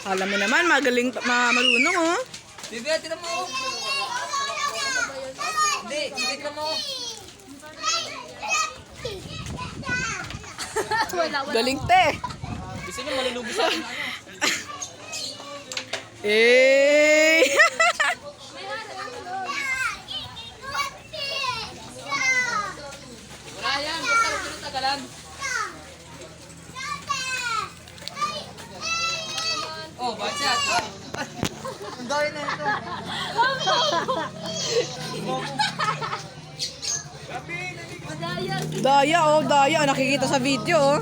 Alam mo naman, magaling, marunong oh. Bibi, tinan mo. Hindi, tinan mo. Galing te. Gusto niyo malulubi sa akin. Eh. Wala yan, basta huwag nyo tagalan. Oh, bachat. Ang dami na ito. Daya oh, daya. Nakikita sa video oh.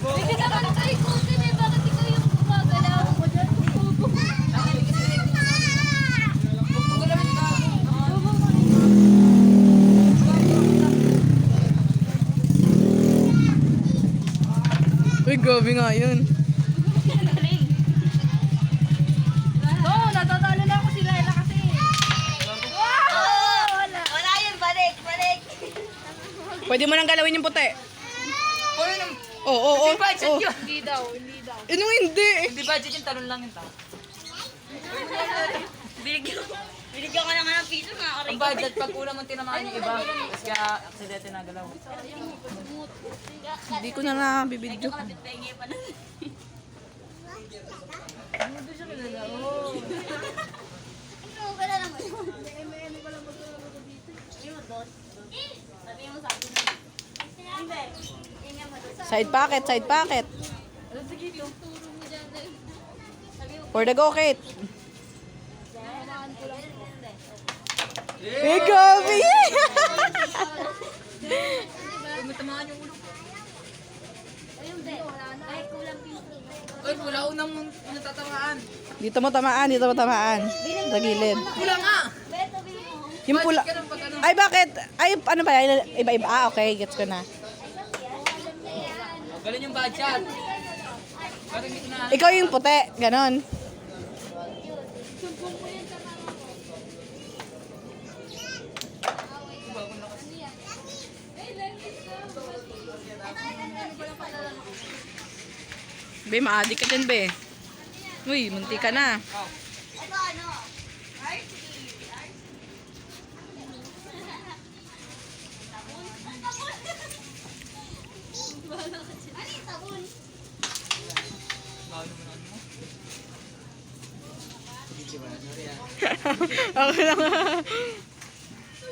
Hindi ka naman tayo ikutin eh. Bakit ikaw yung gumagalaw? Uy, grabe nga yun. Oo, natatalo na ako si Laila kasi. Wow! Wala yun, balik. Pwede mo nang galawin yung puti. Ano nang... Oo, oo, Hindi budget oo. yun. Hindi daw. Anong hindi? Hindi budget yung talon lang yun ta. Binigyan ka na nga ng piso, Ang budget, pag una mong tinamaan yung iba, tapos kaya aksidente na galaw. Hindi ko na nabibidyo. Side pocket, side pocket. For the go, Kate. Eh, grabe! Matamaan yung ulo. Ay, kulang piso. Uy, wala unang natatamaan. Dito mo tamaan, dito mo tamaan. Sa gilid. Wala nga! Beto, bilhin mo. Yung pula. Budget ka lang pag ano. Ay, bakit? Ay, ano ba? Iba-iba. Ah, okay. Gets ko na. Galing yung budget. Parang dito na. Ikaw yung puti. Ganon. Be, maadik ka dyan, be. Uy, munti ka na. Ito ano? Okay lang.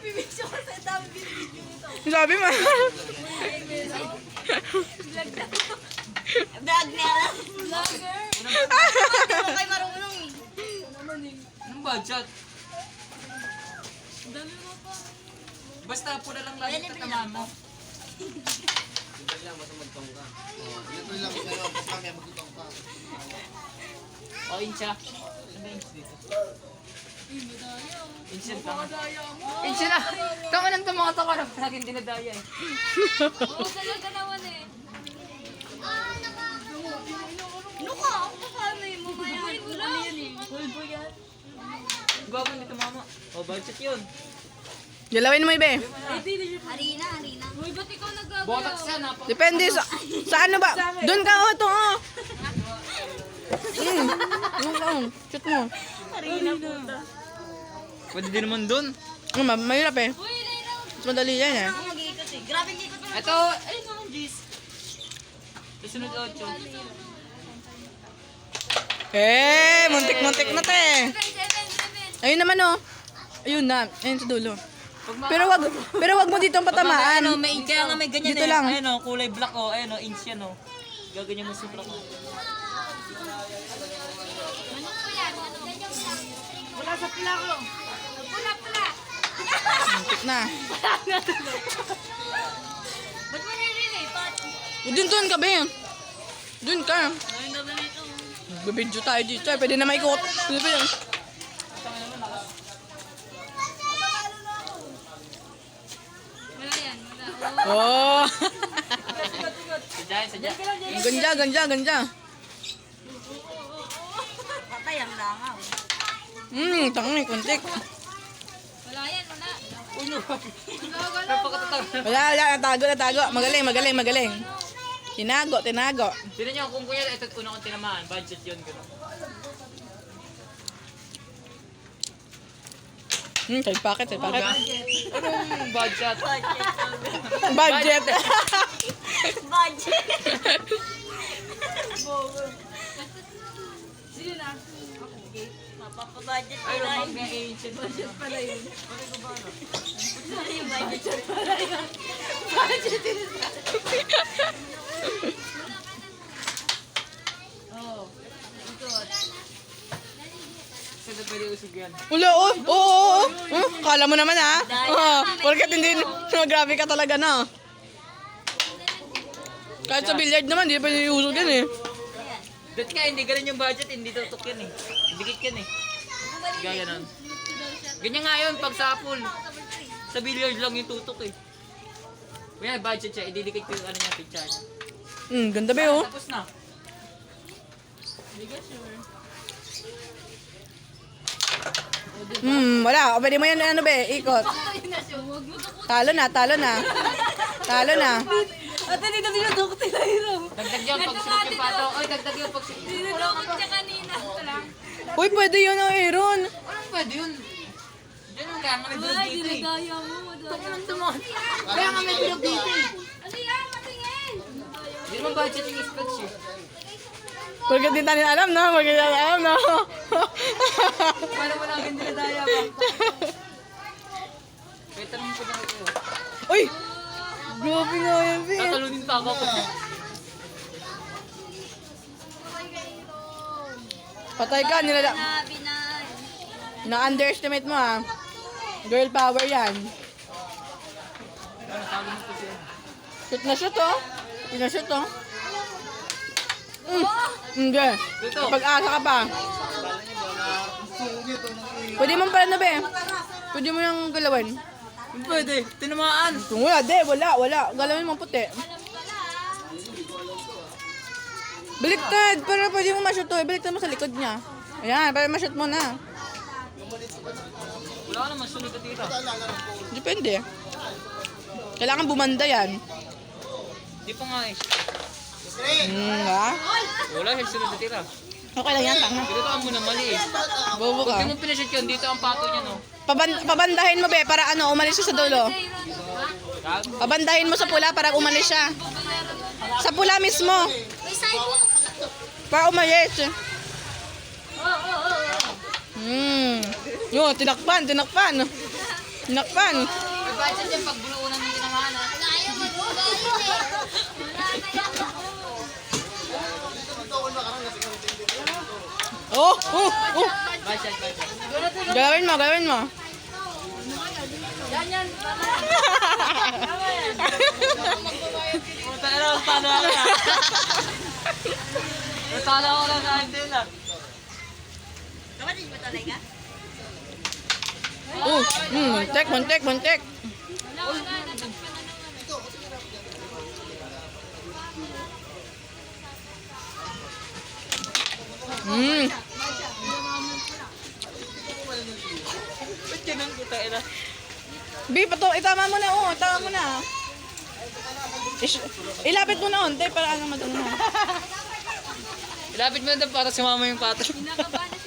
Bibidyo ko sa dami bibidyo ito. Sabi mo. Vlog niya lang. Vlogger. Ano kayo marunong eh? Anong budget? Dami mo pa. Basta pula lang lagi tatamaan mo. O, incha. Ano ba inch dito? Inch yan tama. Inch na! Tama lang itong mga tama na palaging dinadaya eh. Oo, talaga naman eh. Ano ka? Ako paano eh? Mamaya. Ano yun eh? Pulbo yan. Gwapo dito mama. O, budget yun. Galawin mo, ibe. Harina. Uy, ba't ikaw nagagawa? Botox yan ha. Depende sa ano ba? Doon ka, oh, ito, oh. Doon ka, oh. Shoot mo. Harina puta. Pwede din naman dun. Mahirap eh. Uy, Laila. Mas madali yan eh. Ako mag-iikot eh. Grabe yung ikot mo. Ito, ayun naman, Gis. Isunod 8. Eh, muntik-muntik na te. Seven. Ayun naman oh. Ayun na, ayun sa dulo. Pero wag mo dito ang patamaan. Ano, may kaya nga may ganyan Dito eh. lang. Ayun o, kulay black o. Ayun o, inch yan o. Gaganyan mo sa black o. Wala sa pila ko. Pula. Muntik na. Ba't mo narinig? Doon ka, be. Doon ka. Ayun naman ito. Bibidyo tayo dito. Pwede na maikot. Pwede. Wala yan. Oh. Sadya. Ganja. Patay ang langaw. Tangi, kuntik. Wala yan. Uno. Napakatatawa. Wala, natago. Magaling. Tinago, tinago. Tignan nyo, kung kuya, ito una kong tinamaan. Budget yun, gano'n. Side pocket, side pocket. Anong budget? Budget. Budget. Mapapabudget Ay, pala rumag yun. na ancient. Budget pala yun. Sorry, budget pala yun. Saan na pwede usog yan? Wala, oh. Oo. Kala mo naman, ha? Porket hindi, grabe ka talaga na. Kahit sa billiard naman, hindi pa iusog yan eh. Dot ka, hindi ganun yung budget, hindi tutok yan eh. Dikit yan eh. Gaganon. Ganyan nga yun, pag sa pool. Sa billiard lang yung tutok eh. Kaya budget siya, ididikit ko yung ano niya, picture niya. Ganda ba oh? Tapos na. Wala. Pwede mo yan, ano be, ikot. Talo na, talo na. Talo na. Ate, dito dinudok tinahiro. Dagdag yun, pag sunod yung pato. Oy, dagdag yun, pag sunod. Dinudok siya kanina. Ito lang. Uy, pwede yun, Aaron. Anong pwede yun? Diyan yung kaya nga may bilog dito eh. Dinadaya mo. Kaya nga may bilog dito eh. Ano yan? Matingin. Hindi naman budget yung specs eh. Porket di tayo alam, no? Porket di tayo alam, no? Paano mo lang dinadaya ba? Kaya tanong ko na kayo. Uy! Grabe nga yan, be. Tatalunin pa ako. Patay ka, nilala. Binay. Na-underestimate mo, ha? Girl power yan. Ano, tawagin mo ko siya. Shoot na shoot, oh. Pinashoot, oh. Hindi. Dito. Pag-asa ka pa. Pwede mo pala na, be. Pwede mo yung galawin. Pwede, tinamaan. Kung wala, wala. Galawin mo puti. Baliktad, para pwede mo ma-shoot to. Baliktad mo sa likod niya. Ayan, para ma-shoot mo na. Wala ka naman sunod at dito. Depende. Kailangan bumanda yan. Di pa nga eh. Ha? Wala siya sunod at tira. Okay lang yan, tanga. Dito ka muna mali eh. Bobo Pag ka. di mo pinashoot yun, dito ang pato niya no. Pabandahin mo, be, para ano, umalis siya sa dulo. Kag? Pabandahin mo sa pula para umalis siya. Sa pula mismo. May sidewalk. Para umalis. Yun, tinakpan. Tinakpan. May budget yan pag buluunan ng tinamaan ha. Ayaw mo doon. Oh. Budget. Galawin mo. Puta na lang, talo ako na. Natalo ako na sa din ah. Kapatid mo talaga? Muntik. Ba't ganun ko tayo na? Bi, itama mo na, oh. Tama mo na. Ilapit mo na, onte, para ano madungan. Ilapit mo na doon para sumama yung pato. Nakabanas